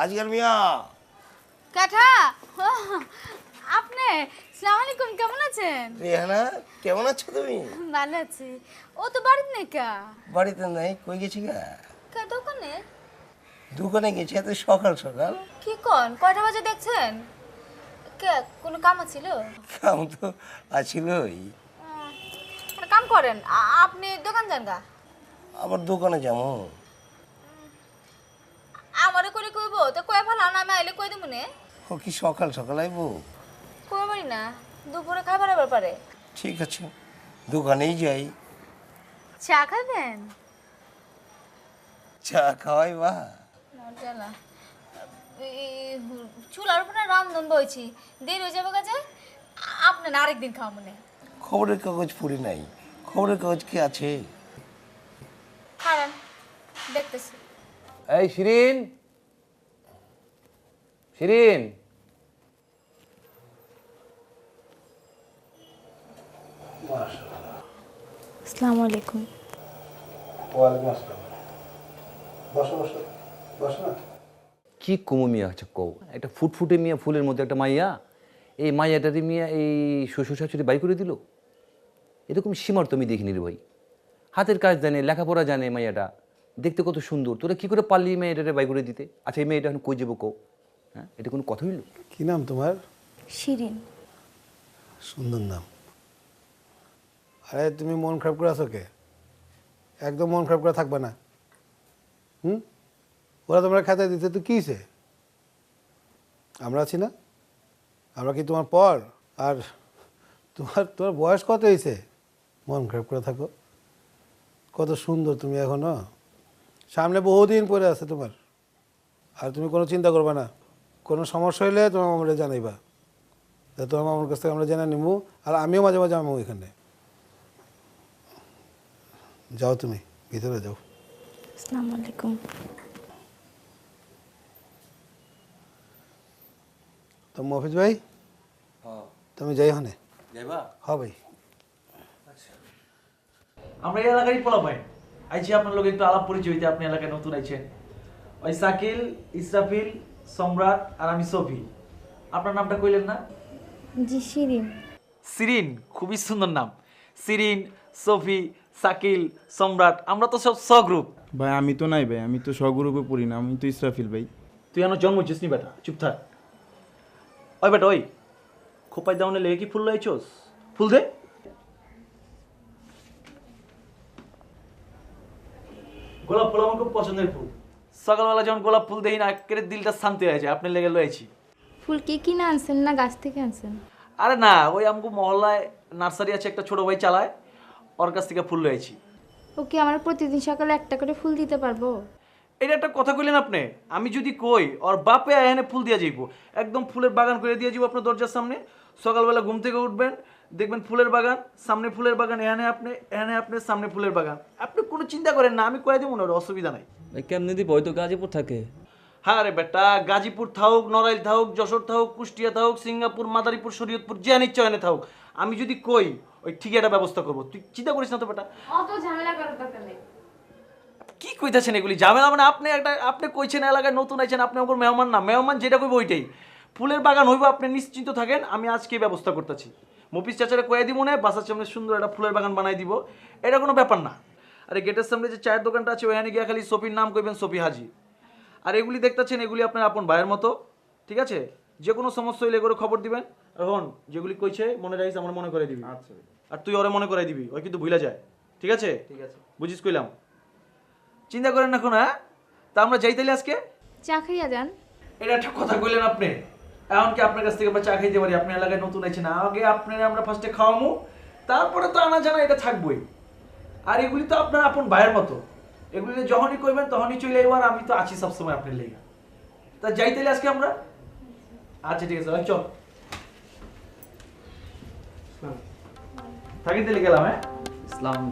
আজকাল মিয়া কাঠা আপনি আসসালামু আলাইকুম, কেমন আছেন? রেহানা কেমন আছো তুমি? ভালো আছি। ও তো বাড়িতে নেই কা? বাড়িতে নাই, কই গেছি গা? কা দোকানে? দোকানে গেছি এত সকাল সকাল। কি কোন, কয়টা বাজে দেখছেন? কে কোনো কাম ছিল? কাম তো আছিলই। একটা কাম করেন, আপনি দোকান যান গা। আবার দোকানে যাবো? আমারে করে কইব তো কয় ভালো না, আমি আইলে কই দেব নে। ও কি সকাল সকাল আইবো? কই পারি না, দুপুরে খাবার ব্যাপারে। ঠিক আছে, দোকানেই যাই। চা খাবেন? চা খাওয়াই বা? মজালা চুলার উপরে রান্ধন বইছি, দেরি হয়ে যাবে কাজে। আপনি না আরেকদিন খাওয়া মনে। খবরের কাগজ পড়ি নাই, খবরের কাগজ কি আছে? খাবেন দেখতেছি। এই শিরিন, শিরিন, আসসালামু আলাইকুম। ওয়ালাইকুম আসসালাম। বসো বসো বসো না। কি কমু মিয়া আচ্ছা কও, একটা ফুটফুটে মিয়া ফুলের মধ্যে একটা মাইয়া, এই মাইয়াটারে মিয়া এই শ্বশুর শাশুড়ি বাই করে দিল। এরকম সীমার তো আমি দেখিনি রে ভাই। হাতের কাজ জানে, লেখাপড়া জানে মাইয়াটা, দেখতে কত সুন্দর। তোরা কি করে পারলি মেয়েটারে বাই করে দিতে? আচ্ছা এই মেয়েটা এখন কই যাবো কও? হ্যাঁ, এটা কোনো কথা হইল? কি নাম তোমার? শিরিন। সুন্দর নাম। আরে তুমি মন খারাপ করে আছো কে? একদম মন খারাপ করে থাকবে না। ওরা তোমরা খাতায় দিতে তো কীছে? আমরা আছি না? আমরা কি তোমার পর? আর তোমার তোমার বয়স কত হয়েছে? মন খারাপ করে থাকো? কত সুন্দর তুমি এখনো, সামনে বহুদিন পরে আছে তোমার। আর তুমি কোনো চিন্তা করবে না, কোনো সমস্যা হলে তোমার মামারে জানাইবা, তোমার মামার কাছ থেকে আমরা জেনে নিব। আর আমিও মাঝে মাঝে আমো এখানে। যাও তুমি ভিতরে যাও। আসসালামু আলাইকুম। তো মফিজ ভাই, তুমি যাই হনে? যাইবা? হ্যাঁ ভাই। আমরা এই এলাকারই পোলা পাই আইছি, আপনার লোক একটু আলাপ পরিচয় হইতে। আপনি এলাকায় নতুন আইছেন। ওই সাকিল, ইসরাফিল, সম্রাট আর আমি সফি। আপনার নামটা কইলেন না? জি শিরিন। সিরিন, খুবই সুন্দর নাম। সিরিন, সফি, সাকিল, সম্রাট, আমরা তো সব স গ্রুপ। ভাই আমি তো নাই ভাই, আমি তো স্বগ্রুপে পড়ি না, আমি তো ইসরাফিল ভাই। তুই এখনো জন্ম হচ্ছিস নি বেটা, চুপ থাক। ওই বেটা ওই, খোপাই দাউনে লেগে কি ফুল লাইছস? ফুল দে। গোলাপ ফুল আমার খুব পছন্দের ফুল। সকালবেলা যখন গোলাপ ফুল দেই না, একেবারে দিলটা শান্তি হয়ে যায়। আপনি লেগে লয়েছি। ফুল কি কিনে আনছেন না গাছ থেকে আনছেন? আরে না, ওই আমগো মহল্লায় নার্সারি আছে, একটা ছোট ভাই চালায়, ওর কাছ থেকে ফুল লয়েছি। ও কি আমার প্রতিদিন সকালে একটা করে ফুল দিতে পারবো? এটা একটা কথা কইলেন আপনি। আমি যদি কই ওর বাপে এখানে ফুল দিয়ে যাইব, একদম ফুলের বাগান করে দিয়ে যাবো আপনার দরজার সামনে। সকালবেলা ঘুম থেকে উঠবেন, দেখবেন ফুলের বাগান, সামনে ফুলের বাগান, এখানে আপনি সামনে ফুলের বাগান। আপনি কোনো চিন্তা করেন না, আমি কয়ে দেবো না, অসুবিধা নাই। কেমনি দিব? ওই তো গাজীপুর থাকে। হ্যাঁ রে বেটা, গাজীপুর থাকুক, নড়াইল থাকুক, যশোর থাকুক, কুষ্টিয়া থাকুক, সিঙ্গাপুর, মাদারীপুর, শরীয়তপুর, যে নিচ্ছে এনে থাকুক, আমি যদি কই ওই ঠিক একটা ব্যবস্থা করবো। তুই চিন্তা করিস না তো বেটা। অত ঝামেলা করার দরকার নেই। কি কইতাছেন এগুলি? ঝামেলা মানে আপনি কইছেন এলাকায় নতুন আইছেন, আপনি আমার মেহমান না। মেহমান যেটা কইব ওইটাই। ফুলের বাগান হইব, আপনি নিশ্চিন্ত থাকেন, আমি আজকে ব্যবস্থা করতেছি। মফিজ চাচারে কয়ে দিব না, বাসার সামনে সুন্দর একটা ফুলের বাগান বানাই দিব। এটা কোনো ব্যাপার না। আরে গেটের সামনে যে চায়ের দোকানটা আছে, ওখানে গিয়ে খালি সফির নাম কইবেন, সফি হাজি। আর এগুলি দেখতেছেন, এগুলি আপনার আপন ভাইয়ের মতো, ঠিক আছে? যে কোনো সমস্যা হইলে করে খবর দিবেন। এখন যেগুলি কইছে মনে রাখিস, আমার মনে করে দিবি। আচ্ছা। আর তুই ওরে মনে করাই দিবি, ওই কিন্তু ভুলে যায়, ঠিক আছে? ঠিক আছে, বুঝিস কইলাম? চিন্তা করেন না কোনো। হ্যাঁ, তা আমরা যাই তাইলে আজকে। চা খাইয়া যান। এটা একটা কথা কইলেন আপনি। এখন কি আপনার কাছ থেকে আমরা চা খাইতে পারি? আপনি এলাকায় নতুন আছেন, আগে আপনার আমরা ফার্স্টে খাওয়ামু, তারপরে তো আনা জানা এটা থাকবই। আর এগুলি তো আপনার আপন ভাইয়ের মতো, এগুলি যখনই কইবেন তখনই চলে এবার, আমি তো আছি সবসময় আপনার লেগে। তা যাই তাইলে আজকে আমরা। আচ্ছা ঠিক আছে, চল থাকি তাইলে, গেলাম। হ্যাঁ, ইসলাম।